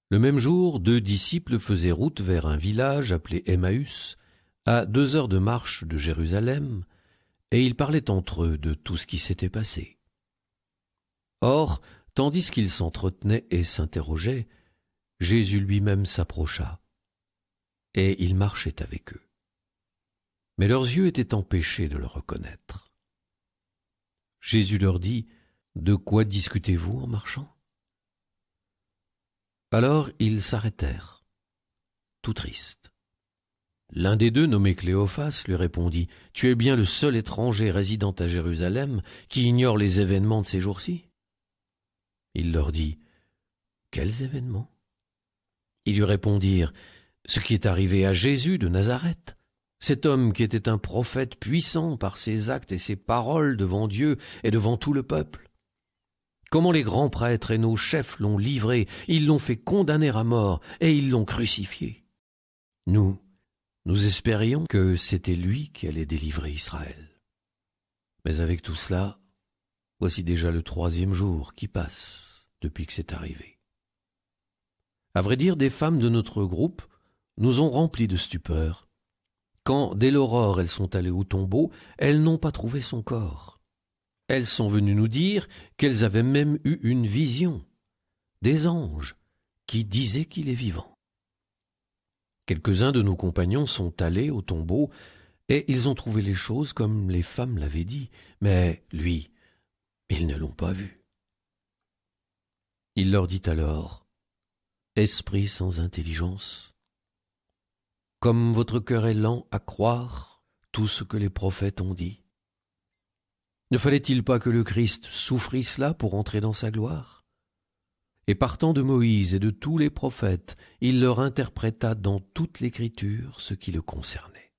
Le même jour, 2 disciples faisaient route vers un village appelé Emmaüs, à 2 heures de marche de Jérusalem, et ils parlaient entre eux de tout ce qui s'était passé. Or, tandis qu'ils s'entretenaient et s'interrogeaient, Jésus lui-même s'approcha, et il marchait avec eux. Mais leurs yeux étaient empêchés de le reconnaître. Jésus leur dit, « De quoi discutez-vous en marchant ?» Alors ils s'arrêtèrent, tout tristes. L'un des deux, nommé Cléophas, lui répondit, « Tu es bien le seul étranger résidant à Jérusalem qui ignore les événements de ces jours-ci ?» Il leur dit, « Quels événements ?» Ils lui répondirent, « Ce qui est arrivé à Jésus de Nazareth, cet homme qui était un prophète puissant par ses actes et ses paroles devant Dieu et devant tout le peuple. Comment les grands prêtres et nos chefs l'ont livré, ils l'ont fait condamner à mort et ils l'ont crucifié. Nous espérions que c'était lui qui allait délivrer Israël. Mais avec tout cela, voici déjà le 3e jour qui passe depuis que c'est arrivé. À vrai dire, des femmes de notre groupe nous ont remplis de stupeur. Quand, dès l'aurore, elles sont allées au tombeau, elles n'ont pas trouvé son corps. Elles sont venues nous dire qu'elles avaient même eu une vision, des anges, qui disaient qu'il est vivant. Quelques-uns de nos compagnons sont allés au tombeau et ils ont trouvé les choses comme les femmes l'avaient dit, mais lui, ils ne l'ont pas vu. Il leur dit alors, « Esprit sans intelligence, comme votre cœur est lent à croire tout ce que les prophètes ont dit. Ne fallait-il pas que le Christ souffrisse là pour entrer dans sa gloire ? Et partant de Moïse et de tous les prophètes, il leur interpréta dans toute l'Écriture ce qui le concernait. »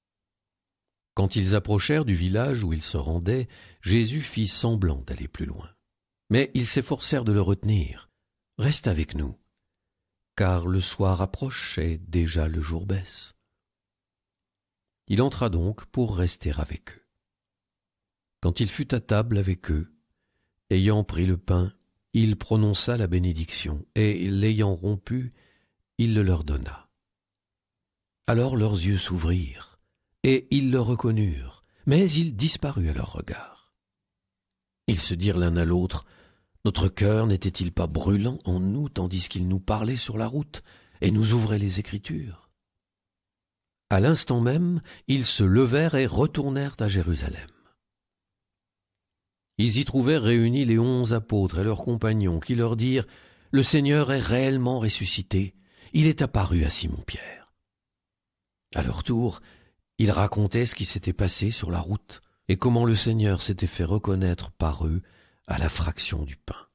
Quand ils approchèrent du village où ils se rendaient, Jésus fit semblant d'aller plus loin. Mais ils s'efforcèrent de le retenir. « Reste avec nous, car le soir approche et déjà le jour baisse. » Il entra donc pour rester avec eux. Quand il fut à table avec eux, ayant pris le pain, il prononça la bénédiction, et l'ayant rompu, il le leur donna. Alors leurs yeux s'ouvrirent, et ils le reconnurent, mais il disparut à leurs regards. Ils se dirent l'un à l'autre, « Notre cœur n'était-il pas brûlant en nous, tandis qu'il nous parlait sur la route, et nous ouvrait les Écritures ?» À l'instant même, ils se levèrent et retournèrent à Jérusalem. Ils y trouvèrent réunis les 11 apôtres et leurs compagnons qui leur dirent « Le Seigneur est réellement ressuscité, il est apparu à Simon-Pierre. » À leur tour, ils racontaient ce qui s'était passé sur la route et comment le Seigneur s'était fait reconnaître par eux à la fraction du pain.